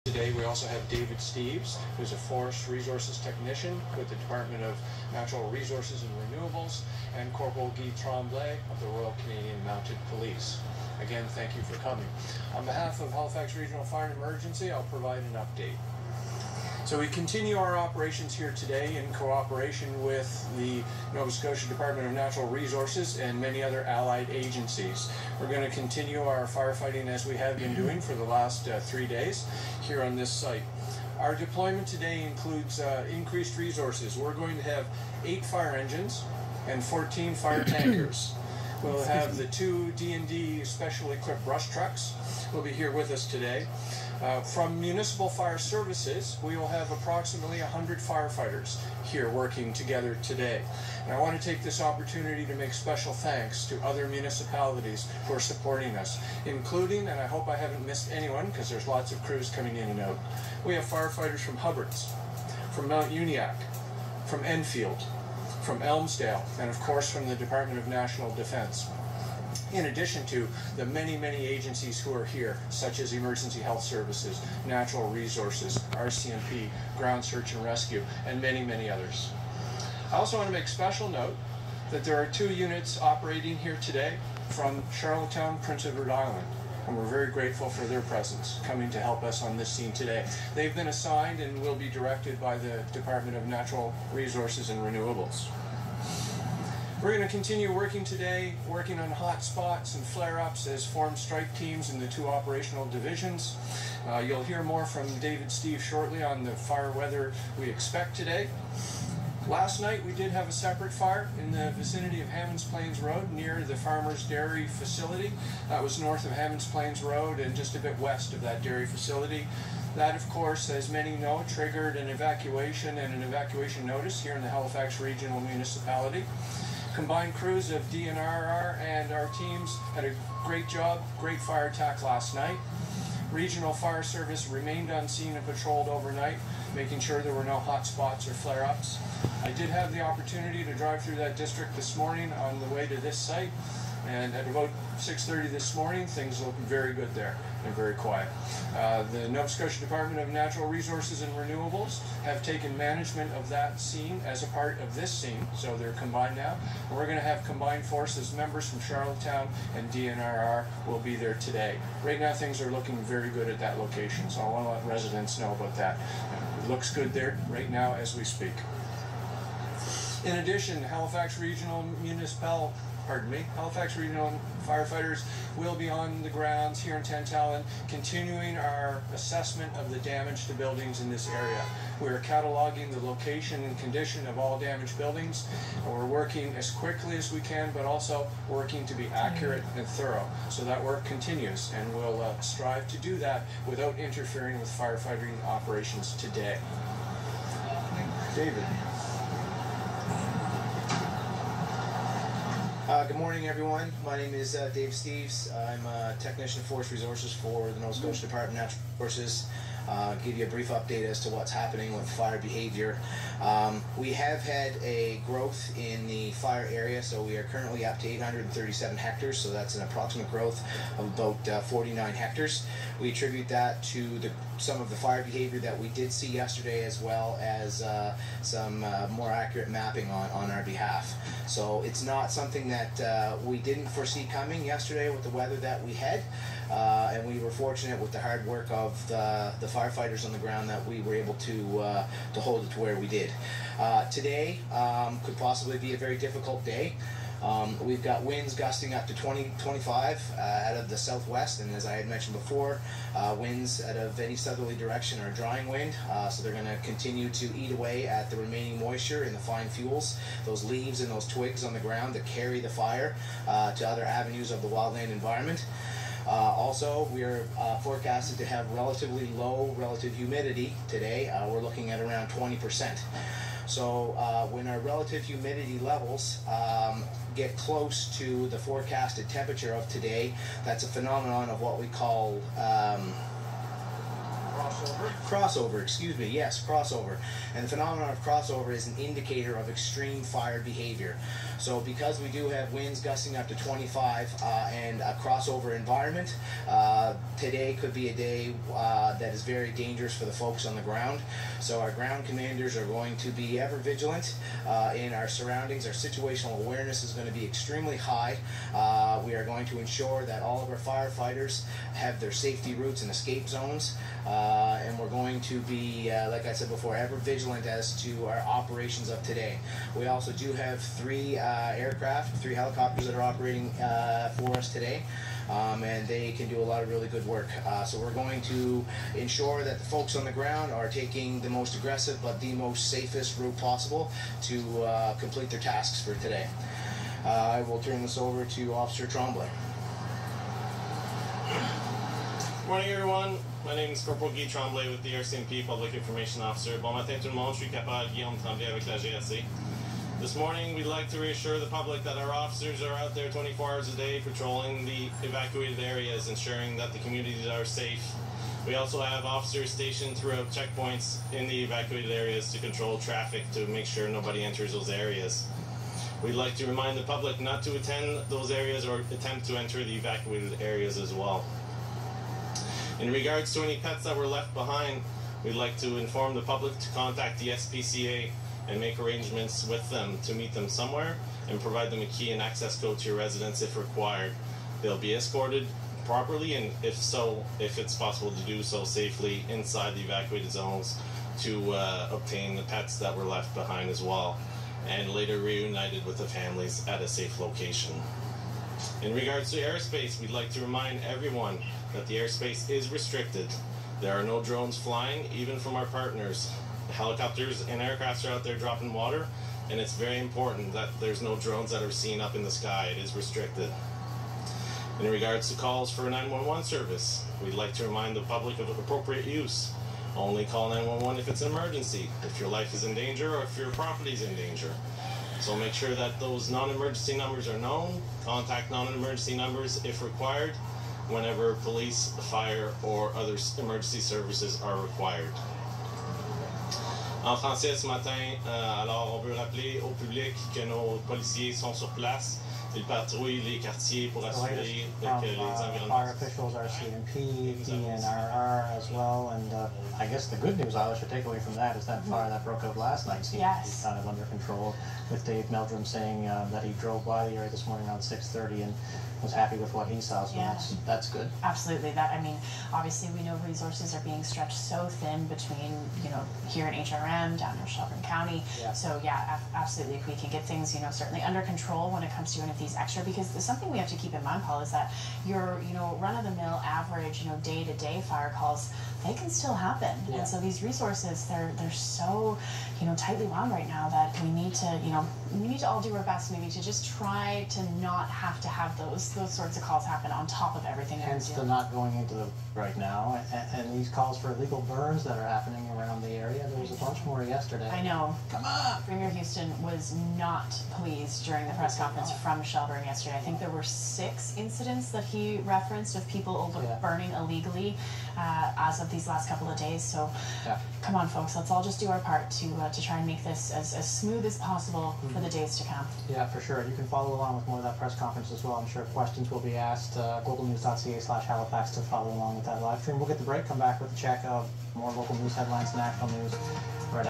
Today we also have David Steves, who's a Forest Resources Technician with the Department of Natural Resources and Renewables, and Corporal Guy Tremblay of the Royal Canadian Mounted Police. Again, thank you for coming. On behalf of Halifax Regional Fire and Emergency, I'll provide an update. So we continue our operations here today in cooperation with the Nova Scotia Department of Natural Resources and many other allied agencies. We're going to continue our firefighting as we have been doing for the last 3 days here on this site. Our deployment today includes increased resources. We're going to have 8 fire engines and 14 fire tankers. We'll have the 2 D&D special equipped brush trucks will be here with us today. From Municipal Fire Services, we will have approximately 100 firefighters here working together today. And I want to take this opportunity to make special thanks to other municipalities who are supporting us, including, and I hope I haven't missed anyone because there's lots of crews coming in and out. We have firefighters from Hubbard's, from Mount Uniacke, from Enfield, from Elmsdale, and of course from the Department of National Defense. In addition to the many, many agencies who are here, such as Emergency Health Services, Natural Resources, RCMP, Ground Search and Rescue, and many, many others. I also want to make special note that there are 2 units operating here today from Charlottetown, Prince Edward Island, and we're very grateful for their presence coming to help us on this scene today. They've been assigned and will be directed by the Department of Natural Resources and Renewables. We're going to continue working today, working on hot spots and flare-ups as formed strike teams in the 2 operational divisions. You'll hear more from David Steves shortly on the fire weather we expect today. Last night we did have a separate fire in the vicinity of Hammonds Plains Road near the Farmers Dairy facility. That was north of Hammonds Plains Road and just a bit west of that dairy facility. That, of course, as many know, triggered an evacuation and an evacuation notice here in the Halifax Regional Municipality. Combined crews of DNRR and our teams had a great job, great fire attack last night. Regional Fire Service remained on scene and patrolled overnight, making sure there were no hot spots or flare-ups. I did have the opportunity to drive through that district this morning on the way to this site, and at about 6:30 this morning, things look very good there and very quiet. The Nova Scotia Department of Natural Resources and Renewables have taken management of that scene as a part of this scene, so they're combined now. And we're going to have combined forces. Members from Charlottetown and DNRR will be there today. Right now, things are looking very good at that location, so I want to let residents know about that. It looks good there right now as we speak. In addition, Halifax Regional firefighters will be on the grounds here in Tantallon, continuing our assessment of the damage to buildings in this area. We are cataloging the location and condition of all damaged buildings, and we're working as quickly as we can, but also working to be accurate and thorough. So that work continues, and we'll strive to do that without interfering with firefighting operations today. David. Good morning, everyone. My name is Dave Steves. I'm a technician of Forest Resources for the Nova Scotia Department of Natural Resources. Give you a brief update as to what's happening with fire behavior. We have had a growth in the fire area, so we are currently up to 837 hectares, so that's an approximate growth of about 49 hectares. We attribute that to some of the fire behavior that we did see yesterday, as well as some more accurate mapping on our behalf. So it's not something that we didn't foresee coming yesterday with the weather that we had, and we were fortunate with the hard work of the firefighters on the ground that we were able to hold it to where we did. Today could possibly be a very difficult day. We've got winds gusting up to 20-25 out of the southwest, and as I had mentioned before, winds out of any southerly direction are a drying wind, so they're going to continue to eat away at the remaining moisture in the fine fuels, those leaves and those twigs on the ground that carry the fire to other avenues of the wildland environment. Also, we are forecasted to have relatively low relative humidity today. We're looking at around 20%. So when our relative humidity levels get close to the forecasted temperature of today, that's a phenomenon of what we call crossover, excuse me, yes, crossover. And the phenomenon of crossover is an indicator of extreme fire behavior. So because we do have winds gusting up to 25 and a crossover environment, today could be a day that is very dangerous for the folks on the ground. So our ground commanders are going to be ever vigilant in our surroundings. Our situational awareness is going to be extremely high. We are going to ensure that all of our firefighters have their safety routes and escape zones, and we're going to be, like I said before, ever vigilant as to our operations of today. We also do have three helicopters that are operating for us today, and they can do a lot of really good work. So we're going to ensure that the folks on the ground are taking the most aggressive but the most safest route possible to complete their tasks for today. I will turn this over to Officer Tremblay. Morning everyone, my name is Corporal Guy Tremblay with the RCMP Public Information Officer. Bon matin tout le monde, je suis capable Guillaume Tremblay avec la GRC. This morning we'd like to reassure the public that our officers are out there 24 hours a day patrolling the evacuated areas, ensuring that the communities are safe. We also have officers stationed throughout checkpoints in the evacuated areas to control traffic to make sure nobody enters those areas. We'd like to remind the public not to attend those areas or attempt to enter the evacuated areas as well. In regards to any pets that were left behind, we'd like to inform the public to contact the SPCA and make arrangements with them to meet them somewhere and provide them a key and access code to your residence if required. They'll be escorted properly, and if it's possible to do so safely inside the evacuated zones, to obtain the pets that were left behind as well, and later reunited with the families at a safe location. In regards to airspace, we'd like to remind everyone that the airspace is restricted. There are no drones flying, even from our partners. Helicopters and aircrafts are out there dropping water, and it's very important that there's no drones that are seen up in the sky. It is restricted. In regards to calls for a 911 service, we'd like to remind the public of appropriate use. Only call 911 if it's an emergency, if your life is in danger, or if your property is in danger. So make sure that those non-emergency numbers are known. Contact non-emergency numbers if required, whenever police, fire, or other emergency services are required. En français ce matin, alors on veut rappeler au public que nos policiers sont sur place. Ils patrouillent les quartiers pour assurer que les environnements... Fire officials, RCMP, DNRR as well, and I guess the good news I should take away from that is that fire that broke out last night seems to be kind of under control, with Dave Meldrum saying that he drove by the area this morning around 6:30 and was happy with what he saw, so that's good. Absolutely. That, I mean, obviously we know resources are being stretched so thin between, here in HRM, down in Shelburne County. Yeah. So yeah, absolutely, if we can get things, certainly under control when it comes to any of these extra, because something we have to keep in mind, Paul, is that your, run-of-the-mill average, day-to-day fire calls, they can still happen. Yeah. And so these resources, they're so, tightly wound right now that we need to all do our best maybe to just try to not have to have those sorts of calls happen on top of everything. Hence the not going into the right now, and these calls for illegal burns that are happening around the area. There was a bunch more yesterday. I know. Come on! Premier Houston was not pleased during the press conference from Shelburne yesterday. I think there were 6 incidents that he referenced of people burning illegally as of these last couple of days. So come on, folks, let's all just do our part to try and make this as smooth as possible for the days to come. Yeah, for sure. You can follow along with more of that press conference as well. I'm sure questions will be asked. globalnews.ca/Halifax to follow along with that live stream. We'll get the break, come back with a check of more local news headlines, national news right